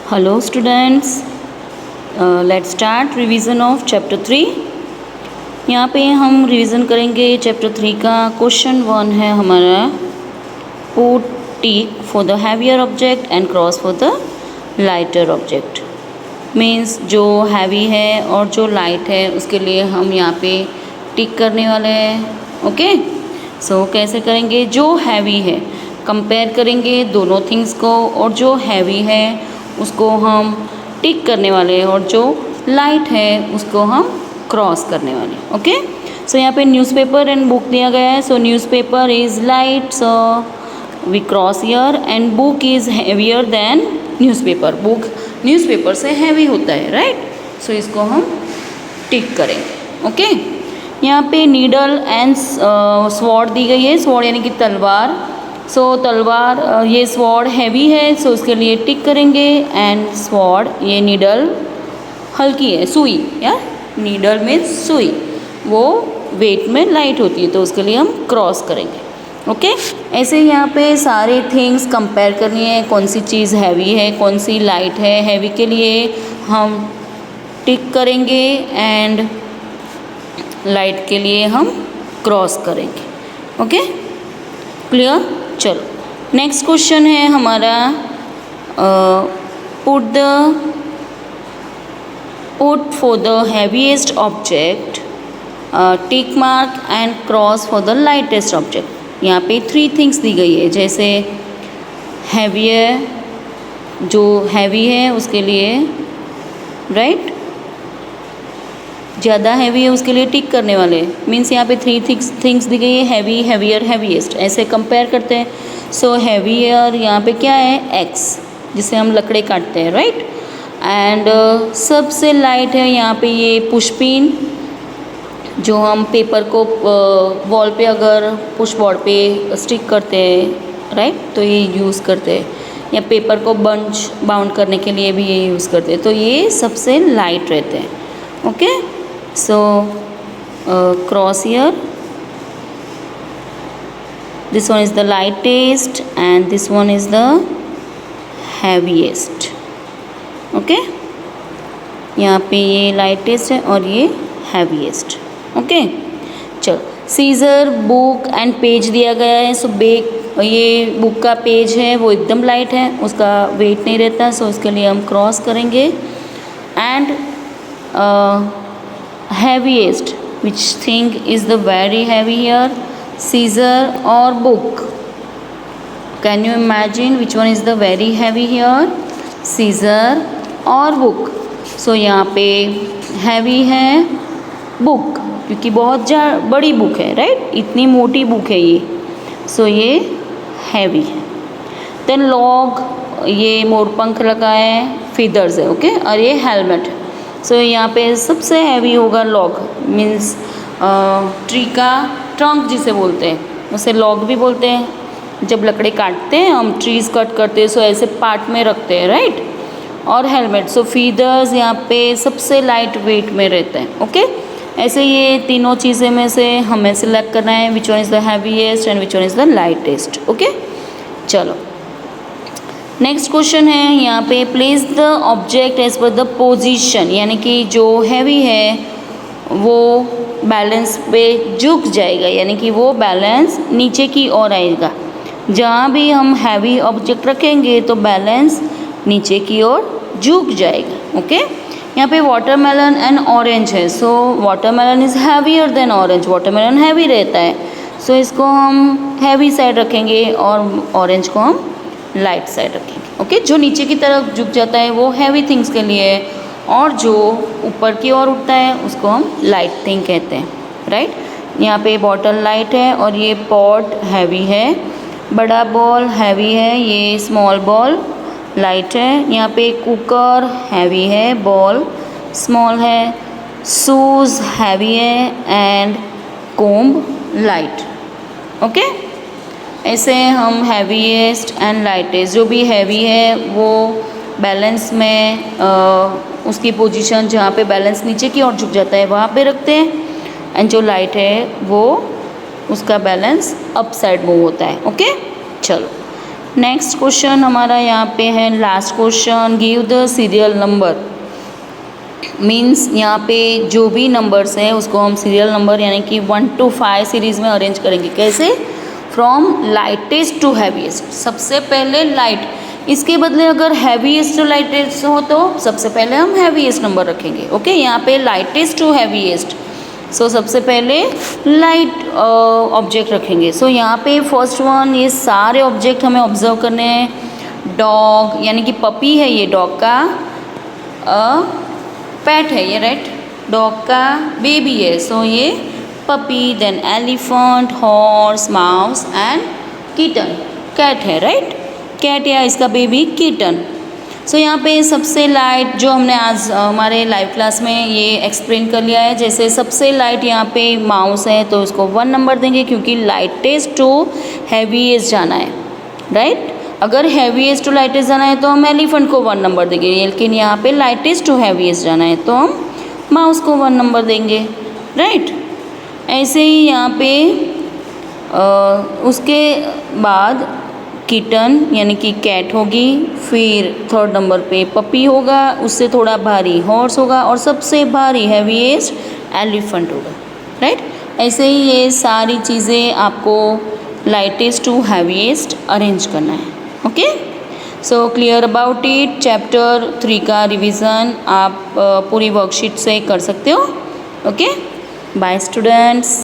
Hello students, let's start revision of chapter 3. यहाँ पे हम रिवीजन करेंगे चैप्टर 3 का। क्वेश्चन 1 है हमारा, put tick for the heavier object and cross for the lighter object. Means जो हैवी है और जो लाइट है उसके लिए हम यहाँ पे टिक करने वाले हैं। ओके, सो कैसे करेंगे? जो हैवी है कंपेयर करेंगे दोनों थिंग्स को, और जो हैवी है उसको हम टिक करने वाले हैं और जो लाइट है उसको हम क्रॉस करने वाले हैं। ओके, सो यहाँ पे न्यूज़पेपर एंड बुक दिया गया है। So newspaper is light, so we cross here, and book is heavier than newspaper. Book newspaper से हैवी होता है, राइट? सो इसको हम टिक करेंगे। ओके, यहाँ पे नीडल एंड स्वॉर्ड दी गई है। स्वॉर्ड यानी कि तलवार। सो तलवार, ये स्वॉर्ड हैवी है, सो उसके लिए टिक करेंगे। एंड स्वॉर्ड, ये नीडल हल्की है, सुई, या नीडल में सुई, वो वेट में लाइट होती है, तो उसके लिए हम क्रॉस करेंगे। ओके, ऐसे यहाँ पे सारे थिंग्स कंपेयर करनी है, कौन सी चीज़ हैवी है, कौन सी लाइट है। हैवी के लिए हम टिक करेंगे एंड लाइट के लिए हम क्रॉस करेंगे। Okay, clear? चलो, नेक्स्ट क्वेश्चन है हमारा, put for the heaviest object tick mark and cross for the lightest object. यहाँ पे 3 थिंग्स दी गई है, जैसे हैवी है, जो हैवी है उसके लिए, राइट, ज़्यादा हैवी है उसके लिए टिक करने वाले। मीन्स यहाँ पे 3 थिंग्स दी गई है, हैवी, हैवियर, हैवीएस्ट, ऐसे कंपेयर करते हैं। सो हैवियर यहाँ पे क्या है? एक्स, जिसे हम लकड़े काटते हैं, राइट? एंड सबसे लाइट है यहाँ पे ये पुशपिन, जो हम पेपर को वॉल पे अगर पुश बोर्ड पे स्टिक करते हैं, राइट, तो ये यूज़ करते हैं, या पेपर को बंच बाउंड करने के लिए भी ये यूज़ करते हैं। तो ये सबसे लाइट रहते हैं। Okay, so cross here, this one is the lightest and this one is the heaviest. okay, यहाँ पे ये lightest है और ये heaviest. okay, चलो, सीजर, बुक एंड पेज दिया गया है। सो ये बुक का पेज है वो एकदम लाइट है, उसका वेट नहीं रहता, सो उसके लिए हम क्रॉस करेंगे। And heaviest, which thing is the very heavy here? Scissor or book? Can you imagine which one is the very heavy here? Scissor or book? So यहाँ पे heavy है book, क्योंकि बहुत बड़ी बुक है, राइट? इतनी मोटी बुक है ये, सो ये heavy है। देन लॉग, ये मोरपंख लगा है, feathers है, ओके, और ये हेलमेट है। सो यहाँ पे सबसे हैवी होगा लॉग, मीन्स ट्री का ट्रंक जिसे बोलते हैं, उसे लॉग भी बोलते हैं। जब लकड़े काटते हैं हम, ट्रीज कट करते हैं, सो ऐसे पार्ट में रखते हैं, राइट? और हेलमेट, सो फीदर्स यहाँ पे सबसे लाइट वेट में रहते हैं। ओके, ऐसे ये तीनों चीज़ें में से हमें सिलेक्ट करना है which one is the heaviest and which one is the lightest. Okay, चलो, नेक्स्ट क्वेश्चन है यहाँ पे, place the object as per the position, यानी कि जो हैवी है वो बैलेंस पे झुक जाएगा, यानी कि वो बैलेंस नीचे की ओर आएगा। जहाँ भी हम हैवी ऑब्जेक्ट रखेंगे तो बैलेंस नीचे की ओर झुक जाएगा। ओके, यहाँ पे वाटरमेलन एंड ऑरेंज है। So watermelon is heavier than orange, watermelon heavy रहता है, सो इसको हम हैवी साइड रखेंगे और ऑरेंज को हम लाइट साइड रखेंगे। ओके, जो नीचे की तरफ झुक जाता है वो हैवी थिंग्स के लिए है, और जो ऊपर की ओर उठता है उसको हम लाइट थिंग कहते हैं, राइट? यहाँ पे बॉटल लाइट है और ये पॉट हैवी है। बड़ा बॉल हैवी है, ये स्मॉल बॉल लाइट है। यहाँ पे कुकर हैवी है, बॉल स्मॉल है। शूज़ हैवी है एंड कोम्ब लाइट। ओके, ऐसे हम हैवीएस्ट एंड लाइटेस्ट, जो भी हैवी है वो बैलेंस में उसकी पोजीशन जहाँ पे बैलेंस नीचे की ओर झुक जाता है वहाँ पे रखते हैं, एंड जो लाइट है वो उसका बैलेंस अप साइड मूव होता है। ओके, चलो, नेक्स्ट क्वेश्चन हमारा यहाँ पे है last question, give the serial number. Means यहाँ पे जो भी नंबर्स हैं उसको हम सीरियल नंबर यानी कि 1 to 5 सीरीज़ में अरेंज करेंगे। कैसे? From lightest to heaviest. सबसे पहले लाइट, इसके बदले अगर हैवीएस्ट टू लाइटेस्ट हो तो सबसे पहले हम हैवीएस्ट नंबर रखेंगे। ओके, यहाँ पे लाइटेस्ट टू हैवीएस्ट, सो सबसे पहले लाइट ऑब्जेक्ट रखेंगे। सो यहाँ पे फर्स्ट वन, ये सारे ऑब्जेक्ट हमें ऑब्जर्व करने हैं। डॉग यानी कि पपी है, ये डॉग का पेट है, ये राइट, डॉग का बेबी है, सो ये puppy. Then elephant, horse, mouse and kitten, cat है राइट, कैट या इसका बेबी किटन। सो यहाँ पे सबसे लाइट जो हमने आज हमारे लाइव क्लास में ये एक्सप्लेन कर लिया है। जैसे सबसे लाइट यहाँ पे माउस है तो इसको 1 नंबर देंगे क्योंकि लाइटेस्ट टू हैवीएस्ट जाना है राइट। अगर हैवीएस्ट टू लाइटेस्ट जाना है तो हम एलिफेंट को 1 नंबर देंगे, लेकिन यहाँ पे लाइटेस्ट टू हैवीएस्ट जाना है तो हम माउस को 1 नंबर देंगे राइट। ऐसे ही यहाँ पे उसके बाद किटन यानी कि कैट होगी, फिर थर्ड नंबर पे पपी होगा, उससे थोड़ा भारी हॉर्स होगा और सबसे भारी हैवीएस्ट एलिफेंट होगा राइट। ऐसे ही ये सारी चीज़ें आपको लाइटेस्ट टू हैवीएस्ट अरेंज करना है। Okay, so clear about it. Chapter 3 का रिवीजन आप पूरी वर्कशीट से कर सकते हो। Okay, bye students.